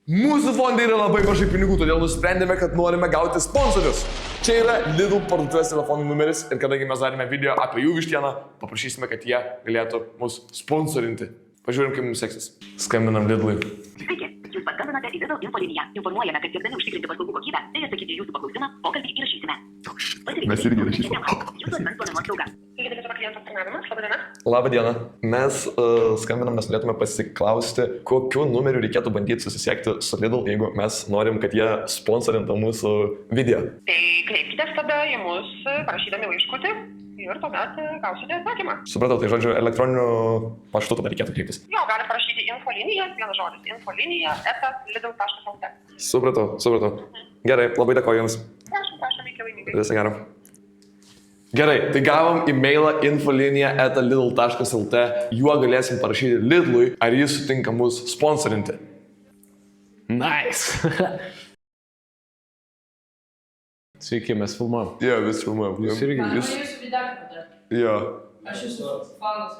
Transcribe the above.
Mūsų fonde yra labai mažai pinigų, todėl nusprendėme, kad norime gauti sponsorius. Čia yra Lidl parduotuvės telefonų numeris ir kadangi mes darėme video apie jų vištieną, paprašysime, kad jie galėtų mus sponsorinti. Pažiūrim, kaip mums seksis. Skambinam Lidlui. Sveiki, jūs paskambinate į Lidl info liniją. Informuojame, kad siekdami užtikrinti paslaugų kokybę, tai atsakyti jūsų paklausimą, pokalbį įrašysime. Mes irgi įrašysime. Jūsų asmens duomenų apsauga. Labą dieną. Mes skambinam, nes norėtume pasiklausti, kokiu numeriu reikėtų bandyti susisiekti su Lidl, jeigu mes norim, kad jie sponsorintų mūsų video. Tai kreipkitės tada į mus, parašydami laiškutį ir tuomet gausite atsakymą. Supratau, tai žodžiu, elektroniniu paštu tada reikėtų kreiptis. Jo, galite parašyti infolinija, vienas žodis, infolinija, @lidl.lt. Supratau. Gerai, labai dėkoju Jums. Prašom, iki laimingai. Visą gerą. Gerai, tai gavom e-mailą infolinija@lidl.lt, juo galėsim parašyti Lidlui, ar jis sutinka mus sponsorinti. Nice. Sveiki, mes filmuojam. Jo, vis filmuojam. Jūs irgi. Jūs... Jūsų video padarė. Jo. Aš jūsų fanas.